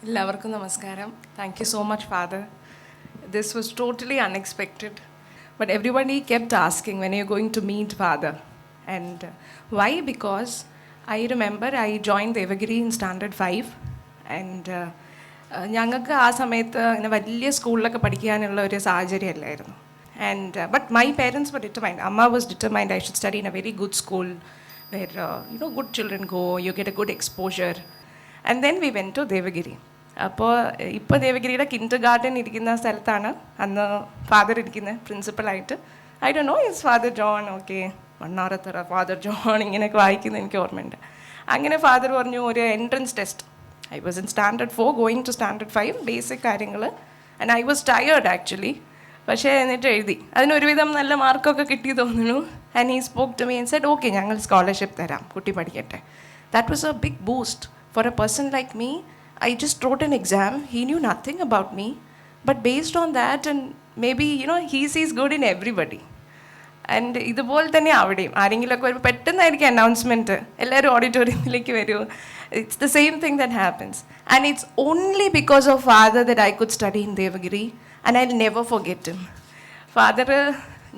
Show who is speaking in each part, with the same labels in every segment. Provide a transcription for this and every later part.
Speaker 1: എല്ലാവർക്കും നമസ്കാരം. Thank you so much, Father. This was totally unexpected. But everybody kept asking, when are you going to meet Father? And why? Because I remember I joined Devagiri in Standard 5. And ഞങ്ങൾക്ക് ആ സമയത്ത് ഇങ്ങനെ വലിയ സ്കൂളിലൊക്കെ പഠിക്കാനുള്ള ഒരു സാഹചര്യമല്ലായിരുന്നു. And but my parents were determined. Amma was determined I should study in a very good school where good children go, you get a good exposure. And then we went to Devagiri. അപ്പോൾ ഇപ്പോൾ ദേവഗിരിയുടെ Kinder garden ഇരിക്കുന്ന സ്ഥലത്താണ് അന്ന് father ഇരിക്കുന്നത് പ്രിൻസിപ്പളായിട്ട്. I don't know his father John. Okay, Mannarathara father John ഇങ്ങനെയൊക്കെ വായിക്കുന്നത് എനിക്ക് ഓർമ്മയുണ്ട്. അങ്ങനെ ഫാദർ പറഞ്ഞു ഒരു entrance test. I was in standard 4 going to standard 5, basic കാര്യങ്ങൾ. And I was tired actually. പക്ഷേ എന്നിട്ട് എഴുതി, അതിനൊരുവിധം നല്ല മാർക്കൊക്കെ കിട്ടി തോന്നുന്നു. And he spoke to me and said okay, ഞങ്ങൾ സ്കോളർഷിപ്പ് തരാം, കുട്ടി പഠിക്കട്ടെ. That was a big boost for a person like me. I just wrote an exam. He knew nothing about me. But based on that, and maybe, he sees good in everybody. And ഇതുപോലെ തന്നെ അവിടെയും ആരെങ്കിലുമൊക്കെ വരുമ്പോൾ പെട്ടെന്നായിരിക്കും announcement, എല്ലാവരും ഓഡിറ്റോറിയത്തിലേക്ക് വരൂ. It's the same thing that happens. And it's only because of Father that I could study in Devagiri. And I'll never forget him. Father,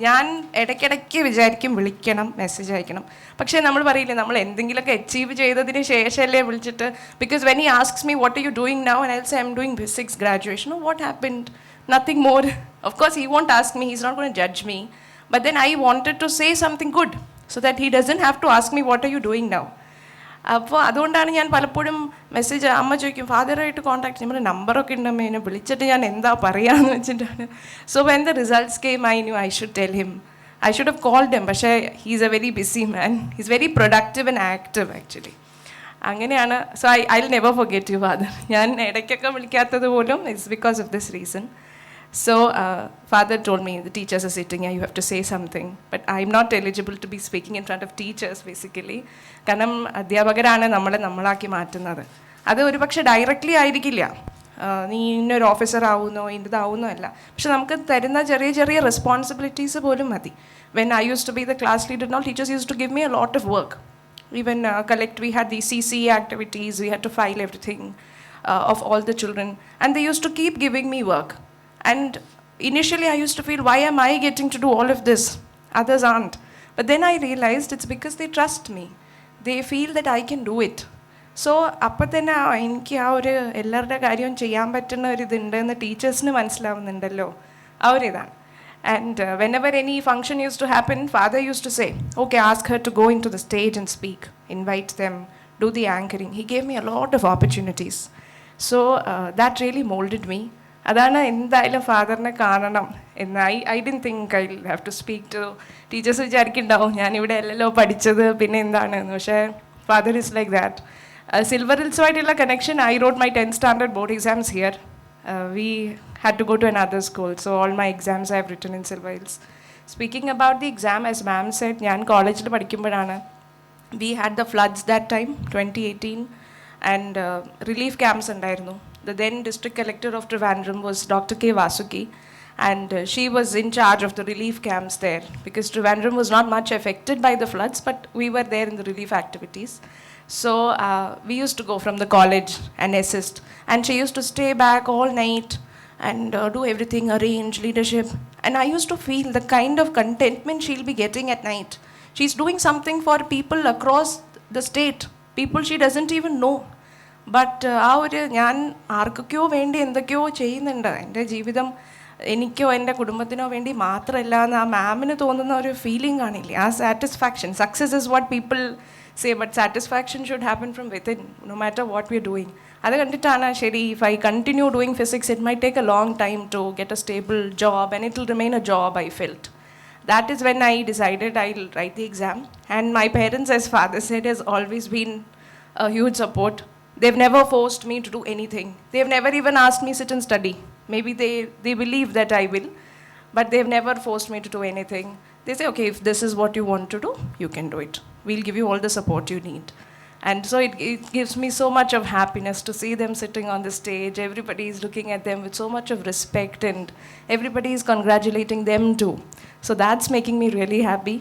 Speaker 1: ഞാൻ ഇടയ്ക്കിടയ്ക്ക് വിചാരിക്കും വിളിക്കണം, മെസ്സേജ് അയക്കണം. പക്ഷേ നമ്മൾ പറയില്ലേ, നമ്മൾ എന്തെങ്കിലുമൊക്കെ അച്ചീവ് ചെയ്തതിന് ശേഷമല്ലേ വിളിച്ചിട്ട്. Because when he asks me what are you doing now and I will say I am doing physics graduation. What happened? Nothing more. Of course he won't ask me, he is not going to judge me. But then I wanted to say something good so that he doesn't have to ask me what are you doing now. അപ്പോൾ അതുകൊണ്ടാണ് ഞാൻ പലപ്പോഴും message, അമ്മ ചോദിക്കും ഫാദറായിട്ട് contact ചെയ്യുമ്പോൾ നമ്പറൊക്കെ ഉണ്ടമ്മ, എന്നെ വിളിച്ചിട്ട് ഞാൻ എന്താ പറയാമെന്ന് വെച്ചിട്ടാണ്. So when the results came I knew I should tell him, I should have called him. പക്ഷേ he's a very busy man, he's very productive and active actually. അങ്ങനെയാണ്. So I will never forget you father. ഞാൻ ഇടയ്ക്കൊക്കെ വിളിക്കാത്തത് പോലും it's because of this reason. So father told me, the teachers are sitting here, you have to say something. But I'm not eligible to be speaking in front of teachers basically. കാരണം അധ്യാപകരാണ് നമ്മളാക്കി മാറ്റുന്നത്. അത് ഒരു പക്ഷേ directly ആയിരിക്കില്ല, നീ ഇന്നൊരു officer ആവുന്നോ ഇന്നതാവുന്നോ അല്ല. പക്ഷെ നമുക്ക് തരുന്ന ചെറിയ ചെറിയ റെസ്പോൺസിബിലിറ്റീസ് പോലും മതി. When I use to be the class leader and all, teachers use to give me a lot of work. Even collect, we had these CCE activities, we had to file everything of all the children. And they used to keep giving me work. And initially I used to feel, why am I getting to do all of this? Others aren't. But then I realized it's because they trust me. They feel that I can do it. So അപ്പോൾ തന്നെ എനിക്ക് ആ ഒരു എല്ലാവരുടെ കാര്യവും ചെയ്യാൻ പറ്റുന്ന ഒരു ഇതുണ്ടെന്ന് ടീച്ചേഴ്സിന് മനസ്സിലാവുന്നുണ്ടല്ലോ, ആ ഒരു ഇതാണ്. And whenever any function used to happen, father used to say, okay, ask her to go into the stage and speak, invite them, do the anchoring. He gave me a lot of opportunities. So that really molded me. അതാണ് എന്തായാലും ഫാദറിനെ കാണണം എന്ന്. I didn't think I have to speak to teachers. വിചാരിക്കുന്നുണ്ടാവും ഞാനിവിടെ അല്ലല്ലോ പഠിച്ചത്, പിന്നെ എന്താണെന്ന്. പക്ഷേ father is like that. Silver ഹിൽസുമായിട്ടുള്ള connection, I wrote my 10th standard board exams here. We had to go to another school, so all my exams I have written in Silver Hills. Speaking about the exam, as ma'am said, ഞാൻ കോളേജിൽ പഠിക്കുമ്പോഴാണ്, we had the floods that time, 2018, and relief camps ഉണ്ടായിരുന്നു. The then district collector of Trivandrum was Dr. K. Vasuki, and she was in charge of the relief camps there, because Trivandrum was not much affected by the floods, but we were there in the relief activities. So we used to go from the college and assist, and she used to stay back all night and do everything, arrange leadership. And I used to feel the kind of contentment she'll be getting at night. She's doing something for people across the state, people she doesn't even know. But ആ ഒരു ഞാൻ ആർക്കൊക്കെയോ വേണ്ടി എന്തൊക്കെയോ ചെയ്യുന്നുണ്ട്. എൻ്റെ ജീവിതം എനിക്കോ എൻ്റെ കുടുംബത്തിനോ വേണ്ടി മാത്രമല്ല എന്ന് ആ മാമിന് തോന്നുന്ന ഒരു ഫീലിംഗ് കാണില്ലേ, ആ satisfaction. Success is what people say, but satisfaction should happen from within, no matter what we are doing. അത് കണ്ടിട്ടാണ് ശരി, if I continue doing physics it my take a long time to get a stable job and it will remain a job, I felt. That is when I decided I'll write the exam. And my parents, as father said, has always been a huge support. They've never forced me to do anything. They've never even asked me sit and study. Maybe they believe that I will, but they've never forced me to do anything. They say, okay, if this is what you want to do, you can do it. We'll give you all the support you need. And so it gives me so much of happiness to see them sitting on the stage. Everybody is looking at them with so much of respect, and everybody is congratulating them too. So that's making me really happy.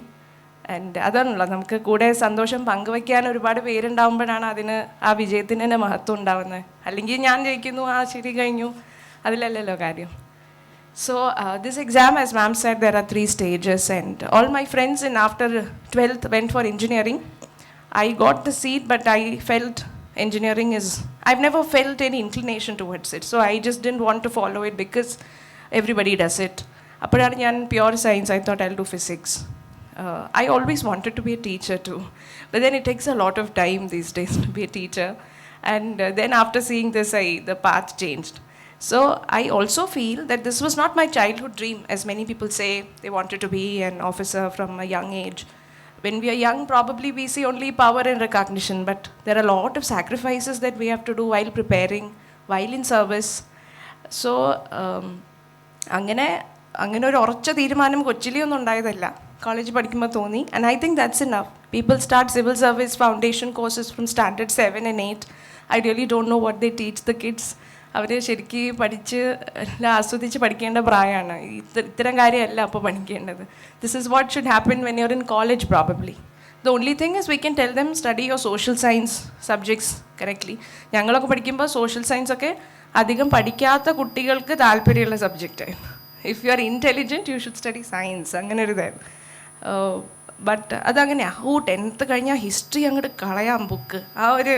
Speaker 1: And അതാണല്ലോ നമുക്ക് കൂടെ സന്തോഷം പങ്കുവയ്ക്കാൻ ഒരുപാട് പേരുണ്ടാകുമ്പോഴാണ് അതിന് ആ വിജയത്തിന് തന്നെ മഹത്വം ഉണ്ടാവുന്നത്. അല്ലെങ്കിൽ ഞാൻ ജയിക്കുന്നു, ആ ശരി കഴിഞ്ഞു, അതിലല്ലല്ലോ കാര്യം. So this exam, as ma'am said, there are 3 stages, and all my friends in after 12th went for engineering. I got the seat, but I felt engineering is, I've never felt any inclination towards it, so I just didn't want to follow it because everybody does it. Appadana njan pure science, I thought I'll do physics. I always wanted to be a teacher too, but then it takes a lot of time these days to be a teacher, and then after seeing this, the path changed. So I also feel that this was not my childhood dream, as many people say they wanted to be an officer from a young age. When we are young, probably we see only power and recognition, but there are a lot of sacrifices that we have to do while preparing, while in service. So അങ്ങനെ ഒരു ഉറച്ച തീരുമാനം കൊച്ചിയിലൊന്നും ഉണ്ടായതല്ല, college പഠിക്കുമ്പോൾ തോന്നി. And I think that's enough. People start civil service foundation courses from standard 7 and 8. I really don't know what they teach the kids. അവർ ശരിക്കും പഠിച്ച് എല്ലാം ആസ്വദിച്ച് പഠിക്കേണ്ട പ്രായമാണ്. ഇത്തരം കാര്യമല്ല അപ്പോൾ പഠിക്കേണ്ടത്. This is what should happen when you are in college probably. The only thing is we can tell them study your social science subjects correctly. ഞങ്ങളൊക്കെ പഠിക്കുമ്പോൾ സോഷ്യൽ സയൻസ് ഒക്കെ അധികം പഠിക്കാത്ത കുട്ടികൾക്ക് താല്പര്യമുള്ള സബ്ജക്റ്റായിരുന്നു. If you are intelligent you should study science, അങ്ങനെ ഒരു ഇതായിരുന്നു. ബട്ട് അതങ്ങനെയാണ്. 10th കഴിഞ്ഞാൽ ഹിസ്റ്ററി അങ്ങോട്ട് കളയാം ബുക്ക്. ആ ഒരു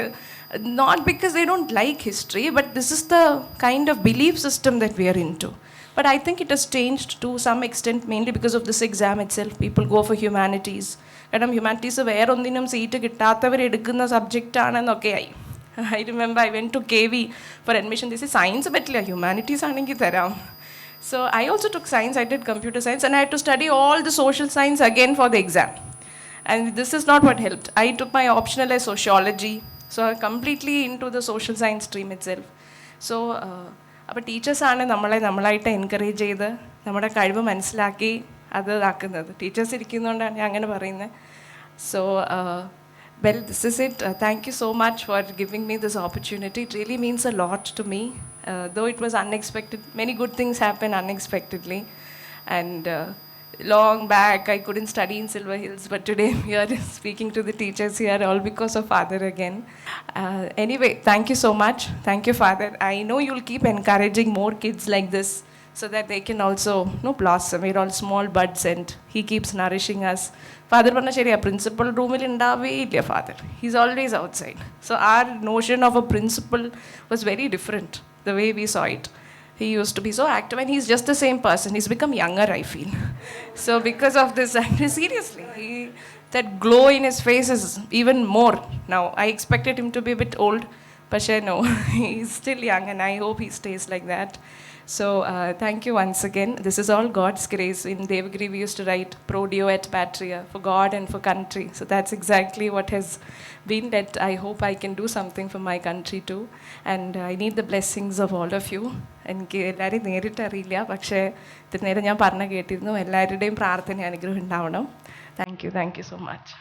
Speaker 1: not because they don't like history, but this is the kind of belief system that we are into. But I think it has changed to some extent, mainly because of this exam itself. People go for humanities. കാരണം humanities വേറെ ഒന്നിനും seat കിട്ടാത്തവർ എടുക്കുന്ന subject ആണെന്നൊക്കെയായി. I remember I went to KV for admission. They say science പറ്റില്ല, humanities ആണെങ്കിൽ തരാം. So I also took science. I did computer science, and I had to study all the social science again for the exam. And this is not what helped. I took my optional as sociology. So I'm completely into the social science stream itself. So അപ്പോൾ ടീച്ചേഴ്സാണ് നമ്മളായിട്ട് encourage ചെയ്ത് നമ്മുടെ കഴിവ് മനസ്സിലാക്കി അത് ഇതാക്കുന്നത്. Teachers ഇരിക്കുന്നതുകൊണ്ടാണ് ഞാൻ അങ്ങനെ പറയുന്നത്. So well, this is it. Thank you so much for giving me this opportunity. It really means a lot to me. Though it was unexpected, many good things happen unexpectedly. And long back I couldn't study in Silver Hills, but today we are speaking to the teachers here all because of Father again. Anyway, thank you so much. Thank you, Father. I know you'll keep encouraging more kids like this so that they can also blossom. We're all small buds and he keeps nourishing us. Father പറഞ്ഞ ശരിയാ, principal റൂമിൽ ഉണ്ടാവേ ഇല്ല father. He's always outside. So our notion of a principal was very different, the way we saw it. He used to be so active, and he's just the same person. He's become younger, I feel. So because of this, seriously, that glow in his face is even more now. I expected him to be a bit old, but no, he's still young, and I hope he stays like that. So thank you once again. This is all God's grace. In Devagiri we used to write pro dio et patria, for God and for country. So that's exactly what has been that. I hope I can do something for my country too, and I need the blessings of all of you. എനിക്ക് എല്ലാവരെയും നേരിട്ട് അറിയില്ല, പക്ഷേ ഇത്ര നേരം ഞാൻ പറഞ്ഞു കേട്ടിരുന്നു. എല്ലാവരുടെയും പ്രാർത്ഥന അനുഗ്രഹം ഉണ്ടാവണം. Thank you so much.